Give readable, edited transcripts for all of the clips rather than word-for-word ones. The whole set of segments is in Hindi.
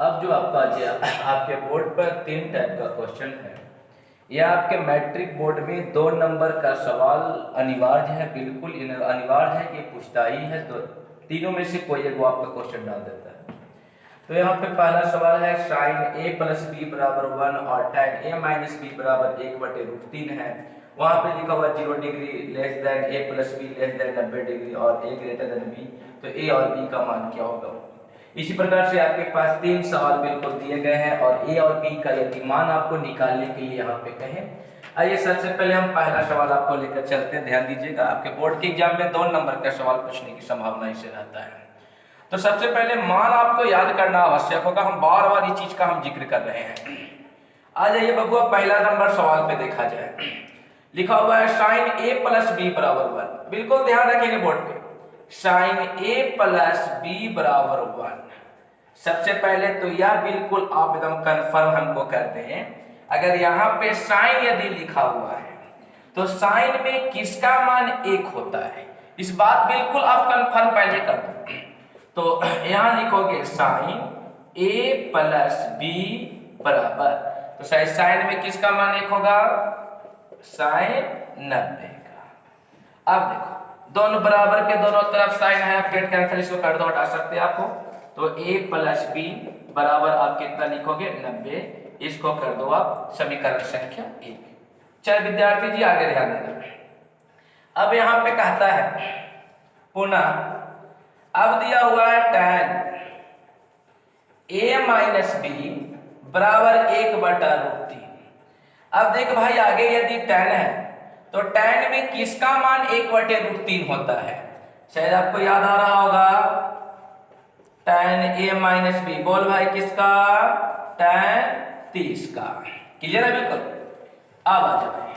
अब जो आपका आपके बोर्ड पर 3 टाइप का क्वेश्चन है। यह आपके मैट्रिक बोर्ड में 2 नंबर का सवाल अनिवार्य है, बिल्कुल अनिवार्य है कि पूछता ही है। तो तीनों में से कोई एक वो आपका क्वेश्चन डाल देता है। तो यहाँ पे पहला सवाल है साइन a प्लस बी बराबर 1 और tan a माइनस बी बराबर 1/√3 है। वहाँ पे लिखा हुआ 0 degree less than a plus be less than 90 degree और a ग्रेटर देन b। तो a और b का मान क्या होगा। इसी प्रकार से आपके पास 3 सवाल बिल्कुल दिए गए हैं और a और b का यदि मान आपको निकालने के लिए यहाँ पे कहें। आइए सबसे पहले हम पहला सवाल आपको लेकर चलते हैं। ध्यान दीजिएगा, आपके बोर्ड के एग्जाम में 2 नंबर का सवाल पूछने की संभावना इससे रहता है। तो सबसे पहले मान आपको याद करना आवश्यक होगा, हम बार बार इस चीज का हम जिक्र कर रहे हैं। आ जाइए बबुआ, पहला नंबर सवाल पे देखा जाए। लिखा हुआ है साइन a प्लस बी बराबर 1। बिल्कुल ध्यान रखेंगे बोर्ड पे, साइन a प्लस बी बराबर 1। सबसे पहले तो यह बिल्कुल आप एकदम कंफर्म हमको कर दें, अगर यहाँ पे साइन यदि लिखा हुआ है तो साइन में किसका मान 1 होता है, इस बात बिल्कुल आप कंफर्म पहले कर दो। तो यहां लिखोगे साइन a प्लस बी बराबर, तो साइन में किसका मान 1 होगा, साइन 90 का। अब देखो दोनों बराबर के दोनों तरफ साइन है, आप गेट कैंसिल इसको कर दो, हटा सकते हैं आपको। तो a प्लस बी बराबर आप कितना लिखोगे 90, इसको कर दो आप समीकरण संख्या 1। चल विद्यार्थी जी आगे ध्यान देना। अब यहां पे कहता है पुनः, अब दिया हुआ है tan a माइनस बी बराबर 1/√3। अब देख भाई आगे यदि tan है तो tan में किसका मान 1/√3 होता है, शायद आपको याद आ रहा होगा। tan a माइनस बी, बोल भाई किसका, tan 30 का। क्लियर है बिल्कुल। अब आ जाए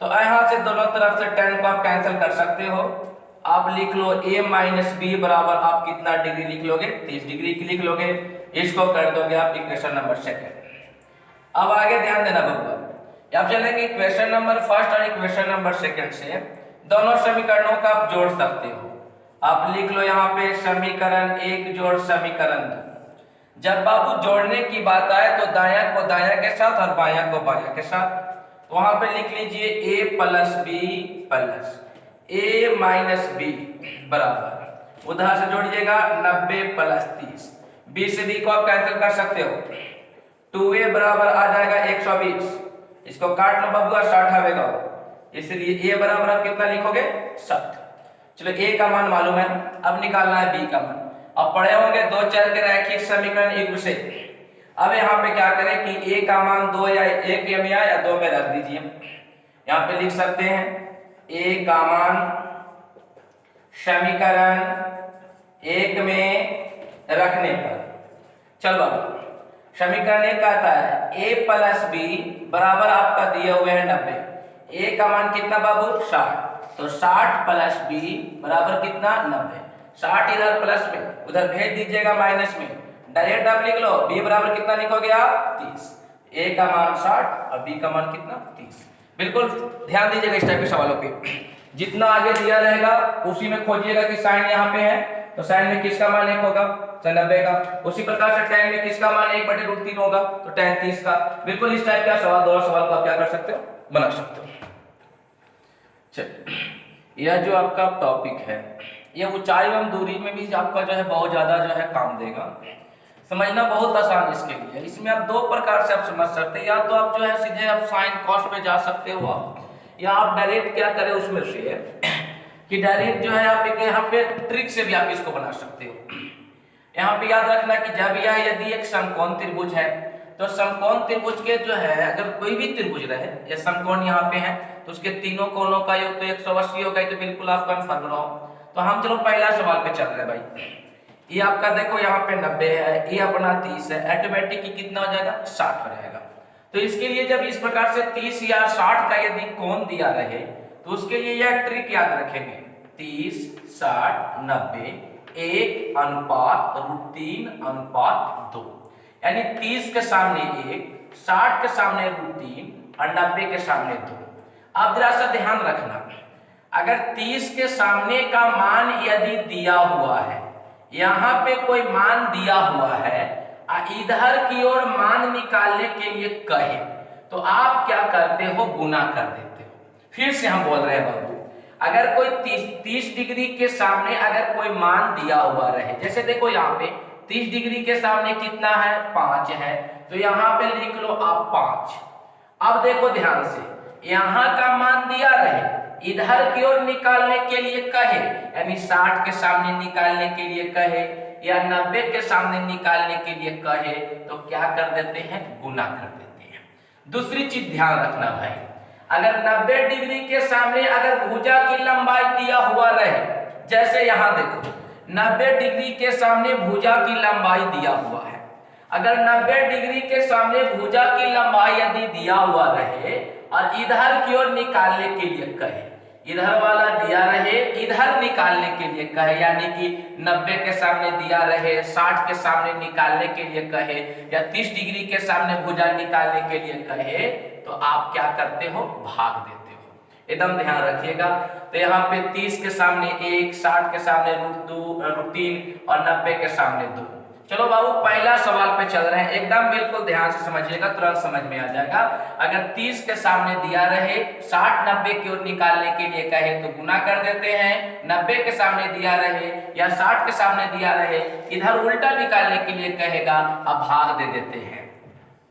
तो यहां से दोनों तरफ से tan को आप कैंसिल कर सकते हो। आप लिख लो a माइनस बी बराबर आप कितना डिग्री लिख लोगे, 30 डिग्री की लिख लोगे। इसको कर दोगे आप इक्वेशन नंबर 2। अब आगे ध्यान देना बच्चों, आप चलेंगे इक्वेशन नंबर 1 और इक्वेशन नंबर 2 से दोनों समीकरणों का आप जोड़ सकते हो। आप लिख लो यहाँ पे समीकरण 1 जोड़ समीकरण 2। जब बाबू जोड़ने की बात आए तो दायां को दायां के साथ और बायां को बायां के साथ। तो वहां पे लिख लीजिए a plus B plus a minus B बराबर, उधर से जोड़िएगा 90 प्लस 30। b से b को आप कैंसिल कर सकते हो। 2a बराबर आ जाएगा 120, इसको काट लो बबुआ 60 आएगा, इसलिए a बराबर आप कितना लिखोगे 60। चलो a का मान मालूम है, अब निकालना है b का मान। अब पढ़े होंगे 2 चर के रैखिक समीकरण एक से। अब यहाँ पे क्या करें कि a का मान 2 या 1 में या 2 में रख दीजिए। यहाँ पे लिख सकते हैं a का मान समीकरण 1 में रखने पर, चलो समीकरण 1 कहता है a प्लस बी बराबर आपका दिए हुए हैं 90। a का मान कितना बाबू 60, तो 60 प्लस बी बराबर कितना 90। 60 इधर प्लस में उधर भेज दीजिएगा माइनस में, डायरेक्ट आप लिख लो b बराबर कितना लिखोगे आप 30। a का मान 60 और b का मान कितना 30। बिल्कुल ध्यान दीजिएगा इस टाइप के सवालों पे, जितना आगे दिया रहेगा उसी में खोजिएगा कि साइन यहाँ पे है तो साइन में किसका मान 1 होगा, 90 का। उसी प्रकार से tan में किसका मान 1/√3 होगा, तो tan 30 का। बिल्कुल इस टाइप का सवाल, दोनों सवाल को आप क्या कर सकते हो, बना सकते हो। चलिए, यह जो आपका टॉपिक है यह ऊंचाई एवं दूरी में भी आपका जो है बहुत ज्यादा जो है काम देगा। समझना बहुत आसान इसके लिए। इसमें आप 2 प्रकार से आप समझ सकते हैं, या तो आप जो है सीधे आप साइन कॉस में जा सकते हो आप, या आप डायरेक्ट क्या करें उसमें से कि डायरेक्ट जो है आप एक यहाँ पे ट्रिक से भी आप इसको बना सकते हो। यहाँ पे याद रखना कि जब यह यदि एक समकोण त्रिभुज है तो समकोण त्रिभुज के जो है अगर कोई भी त्रिभुज रहे, या समकोण यहाँ पे है तो उसके तीनों कोणों का योग तो 180 होगा, तो बिल्कुल आप कंफर्म रहो। तो हम चलो पहला सवाल पे चल रहे हैं भाई। ये आपका देखो यहाँ पे 90 है, ये अपना 30 है, ऑटोमेटिक कितना हो जाएगा 60 हो जाएगा। तो इसके लिए जब इस प्रकार से 30 या 60 का यदि कोण दिया रहे तो उसके लिए यह ट्रिक याद रखेंगे, 30 60 90 1:√3:2, यानी 30 के सामने 1, 60 के सामने √3 और 90 के सामने 2। आप जरा सा ध्यान रखना, अगर 30 के सामने का मान यदि दिया हुआ है, यहाँ पे कोई मान दिया हुआ है इधर की ओर मान निकालने के लिए कहे तो आप क्या करते हो, गुना कर देते हो। फिर से हम बोल रहे हैं बाबू, अगर कोई 30 डिग्री के सामने अगर कोई मान दिया हुआ रहे, जैसे देखो यहाँ पे 30 डिग्री के सामने कितना है, 5 है, तो यहाँ पे लिख लो आप 5। अब देखो ध्यान से, यहाँ का मान दिया रहे, इधर की ओर निकालने के लिए कहे, यानी 60 के सामने निकालने के लिए कहे या 90 के सामने निकालने के लिए कहे तो क्या कर देते हैं, गुना कर देते हैं। दूसरी चीज ध्यान रखना भाई, अगर 90 डिग्री के सामने अगर भुजा की लंबाई दिया हुआ रहे, जैसे यहाँ देखो 90 डिग्री के सामने भुजा की लंबाई दिया हुआ है, अगर 90 डिग्री के सामने भुजा की लंबाई यदि दिया हुआ रहे और इधर की ओर निकालने के लिए कहे, इधर वाला दिया रहे इधर निकालने के लिए कहे, यानी कि 90 के सामने दिया रहे 60 के सामने निकालने के लिए कहे या 30 डिग्री के सामने भुजा निकालने के लिए कहे, तो आप क्या करते हो, भाग देते हो। एकदम ध्यान रखिएगा। तो यहाँ पे 30 के सामने 1, 60 के सामने √3 और 90 के सामने 2। चलो बाबू पहला सवाल पे चल रहे हैं, एकदम बिल्कुल ध्यान से समझिएगा, तुरंत समझ में आ जाएगा। अगर 30 के सामने दिया रहे 60 90 की ओर निकालने के लिए कहे तो गुना कर देते हैं, 90 के सामने दिया रहे या 60 के सामने दिया रहे इधर उल्टा निकालने के लिए कहेगा, अब भाग दे देते हैं।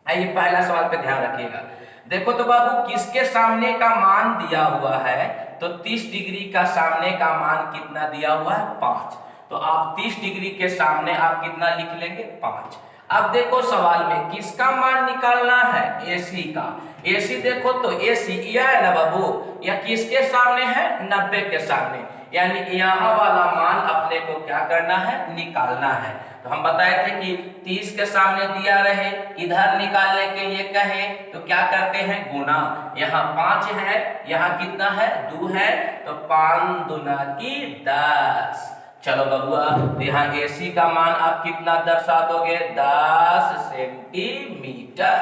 आइए पहला सवाल पे ध्यान रखिएगा। देखो तो बाबू किसके सामने का मान दिया हुआ है, तो 30 डिग्री का सामने का मान कितना दिया हुआ है, 5। तो आप 30 डिग्री के सामने आप कितना लिख लेंगे, 5। अब देखो सवाल में किसका मान निकालना है, AC का। AC देखो तो AC यह है ना बाबू, या किसके सामने है, 90 के सामने, यानी यहाँ वाला मान अपने को क्या करना है, निकालना है। तो हम बताए थे कि 30 के सामने दिया रहे इधर निकालने के लिए कहे तो क्या करते हैं, गुना। यहाँ 5 है, यहाँ कितना है, 2 है, तो 5 दूना की 10। चलो बबुआ, यहाँ AC का मान आप कितना दर्शा दोगे, 10 सेंटीमीटर।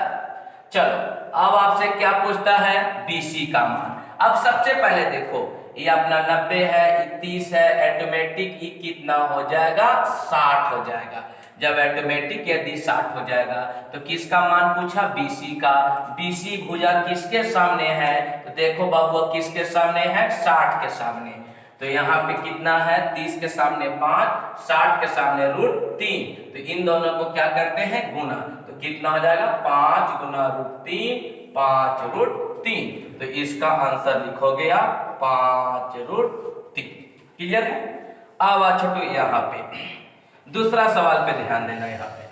चलो अब आपसे क्या पूछता है, BC का मान। अब सबसे पहले देखो ये अपना 90 है, 30 है, ऑटोमेटिक ये कितना हो जाएगा, 60 हो जाएगा। जब ऑटोमेटिक यदि 60 हो जाएगा तो किसका मान पूछा, BC का। BC भुजा किसके सामने है, तो देखो बाबू किसके सामने है, 60 के सामने। तो यहाँ पे कितना है, 30 के सामने 5, 60 के सामने √3, तो इन दोनों को क्या करते हैं, गुना। तो कितना हो जाएगा, 5 गुना √3, 5 √3। तो इसका आंसर लिखोगे आप 5 √3। क्लियर है। अब आ छोटू यहाँ पे दूसरा सवाल पे ध्यान देना। यहाँ पे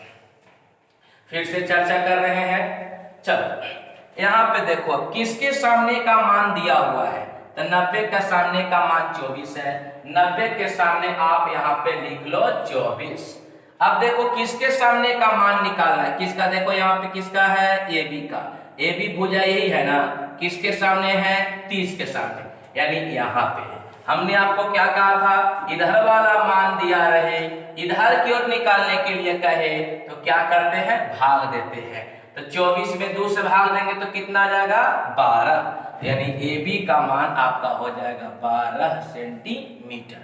फिर से चर्चा कर रहे हैं। चलो यहाँ पे देखो किसके सामने का मान दिया हुआ है, तो 90 का सामने का मान 24 है, 90 के सामने आप यहाँ पे लिख लो 24। अब देखो किसके सामने का मान निकालना है, किसका, देखो यहाँ पे किसका है, AB का। AB भुजा यही है ना, किसके सामने है, 30 के सामने, यानी यहाँ पे है। हमने आपको क्या कहा था, इधर वाला मान दिया रहे इधर की ओर निकालने के लिए कहे तो क्या करते हैं, भाग देते हैं। तो 24 में 2 से भाग देंगे तो कितना आ जाएगा, 12, यानी AB का मान आपका हो जाएगा 12 सेंटीमीटर।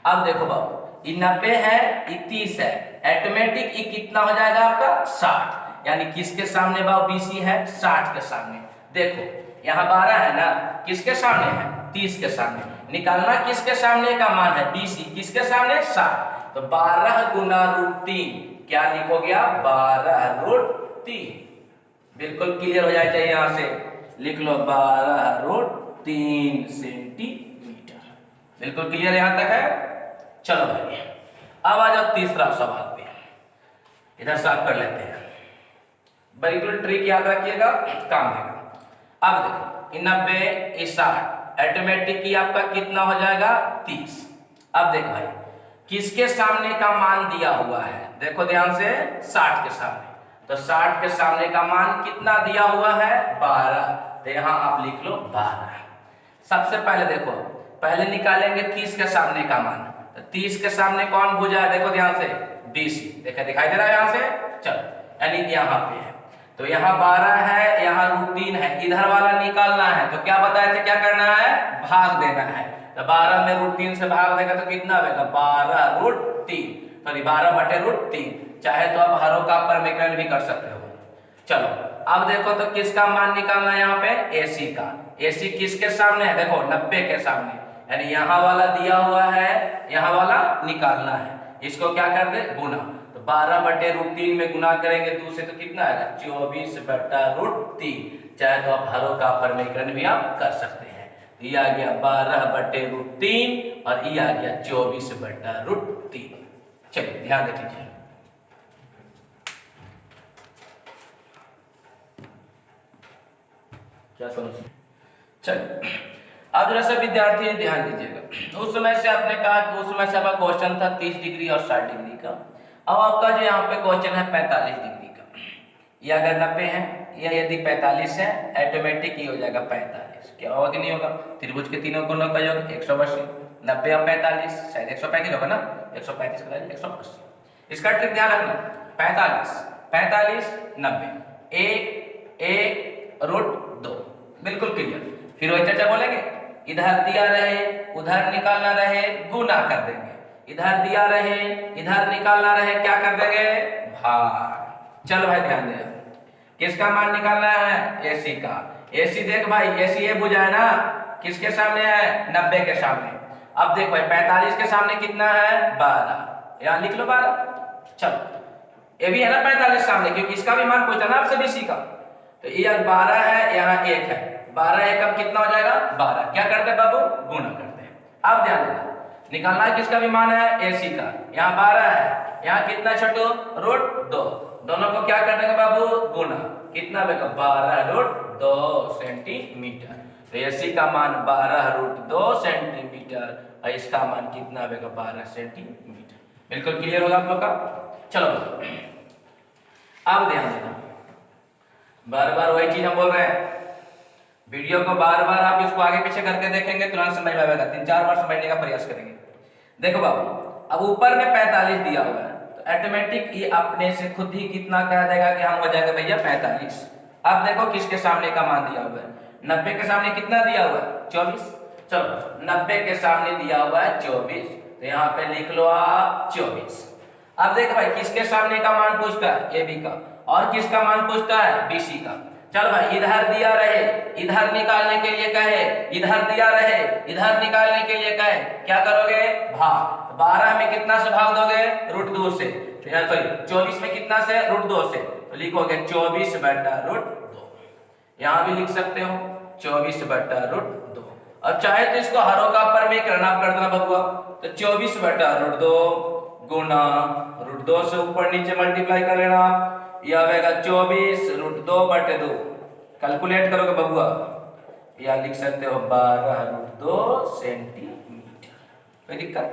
अब देखो बाबू ये 90 है, ये 30 है, ऑटोमेटिक ये कितना हो जाएगा आपका 60, यानी किसके सामने बाबू, BC है 60 के सामने। देखो यहाँ 12 है ना, किसके सामने है, 30 के सामने। निकालना किसके सामने का मान है, BC, किसके सामने 60। तो 12 गुना √3 क्या लिखोगे आप, 12 √3। बिल्कुल क्लियर हो जाए चाहिए, यहाँ से लिख लो 12 √3 सेंटीमीटर। बिल्कुल क्लियर यहाँ तक है। चलो भाई अब आ जाओ तीसरा सवाल पे, इधर साफ कर लेते हैं। बिल्कुल ट्रिक याद रखिएगा, काम देगा। अब देखो 90 60 ऑटोमेटिक की आपका कितना हो जाएगा, 30। अब देखो भाई किसके सामने का मान दिया हुआ है, देखो ध्यान से, 60 के सामने। तो 60 के सामने का मान कितना दिया हुआ है, 12। तो यहाँ आप लिख लो 12। सबसे पहले देखो, पहले निकालेंगे 30 के सामने का मान। तो 30 के सामने कौन भुजा है, देखो ध्यान से, BC। देखा दिखाई दे रहा है यहाँ से, चलो यानी यहाँ पे है। तो यहाँ 12 है, यहाँ √3 है, इधर वाला निकालना है। तो क्या बताए थे, क्या करना है, भाग देना है। तो 12 में √3 से भाग देगा तो कितना आएगा, 12 √3। सॉरी 12/√3, चाहे तो आप हरों का परमीकरण भी कर सकते हो। चलो अब देखो तो किसका मान निकालना है यहाँ पे, AC का। AC किसके सामने है, देखो 90 के सामने, यानी यहाँ वाला दिया हुआ है, यहाँ वाला निकालना है। इसको क्या कर दे, गुना। तो 12/√3 में गुना करेंगे 2 से तो कितना आएगा, 24/√3, चाहे तो आप हरों का परमीकरण भी आप कर सकते हैं। ये आ गया 12/√3 और ये आ गया 24/√3। चलिए ध्यान दे दीजिए। क्या समझ, चलिए अब जरा सा विद्यार्थी ध्यान दीजिएगा। उस समय से आपने कहा कि उस समय से आपका क्वेश्चन था 30 डिग्री और 60 डिग्री का। अब आपका जो यहाँ पे क्वेश्चन है 45 डिग्री का। ये अगर 90 है, या यदि 45 है, ऑटोमेटिक ये हो जाएगा 45। क्या होगा कि नहीं होगा, त्रिभुज के तीनों कोणों का योग 180, 90 और 45 शायद 135 होगा ना, 135 का 180। इसका ट्रिक ध्यान रखना, 45 45 90, 1 √2, बिल्कुल क्लियर। फिर वही चर्चा बोलेंगे, इधर दिया रहे उधर निकालना रहे, गुना कर देंगे। इधर दिया रहे इधर निकालना रहे, क्या कर देंगे, भाग। चलो भाई ध्यान दे, किसका मान निकालना है, AC का। AC देख भाई, AC ये बुझाए ना, किसके सामने है, 90 के सामने। अब देख भाई 45 के सामने कितना है, 12, यहाँ लिख लो 12। चलो ये भी है ना 45 सामने, क्योंकि इसका भी मान पूछता ना आपसे BC का। तो ये 12 है, यहाँ 1 है, 12 एकम कितना हो जाएगा, 12। क्या करते हैं बाबू, गुना करते हैं। अब ध्यान देना, निकालना है किसका भी मान है, AC का। यहाँ 12 है, यहाँ कितना छोटू, √2, दोनों को क्या कर देंगे बाबू, गुना। कितना बेगा, 12√2 सेंटीमीटर। तो AC का मान 12√2 सेंटीमीटर और इसका मान कितना बेगा, 12 सेंटीमीटर। बिल्कुल क्लियर होगा आप लोग का। चलो अब ध्यान देना, बार बार वही चीज हम बोल रहे हैं, वीडियो को बार बार आप इसको आगे पीछे करके देखेंगे, तुरंत समझ में आएगा। 3-4 बार समझने का प्रयास करेंगे। देखो बाबू, अब ऊपर में 45 दिया हुआ है, तो ऑटोमेटिक ये अपने से खुद ही कितना कह देगा कि हम हो जाएगा भैया 45। अब देखो किसके सामने का मान दिया हुआ है, 90 के सामने कितना दिया हुआ है, 24। चलो 90 के सामने दिया हुआ है 24, तो यहाँ पे लिख लो आप 24। अब देखो भाई किसके सामने का मान पूछता है, AB का, और किसका मान पूछता है, BC का। चल भाई इधर दिया रहे इधर निकालने के लिए कहे, इधर दिया रहे इधर निकालने के लिए कहे, क्या करोगे, भाग। 12 में कितना से भाग दोगे, √2 से, सॉरी 24 में कितना से, √2 से, तो लिखोगे 24/√2। यहाँ भी लिख सकते हो 24/√2। और चाहे तो इसको हरों का परमीकरण आप कर देना बबुआ, तो 24/√2 गुना √2 से ऊपर नीचे मल्टीप्लाई कर लेना, यह आएगा 24√2/2। कैलकुलेट करोगे बबुआ, या लिख सकते हो 12√2 सेंटीमीटर। कोई दिक्कत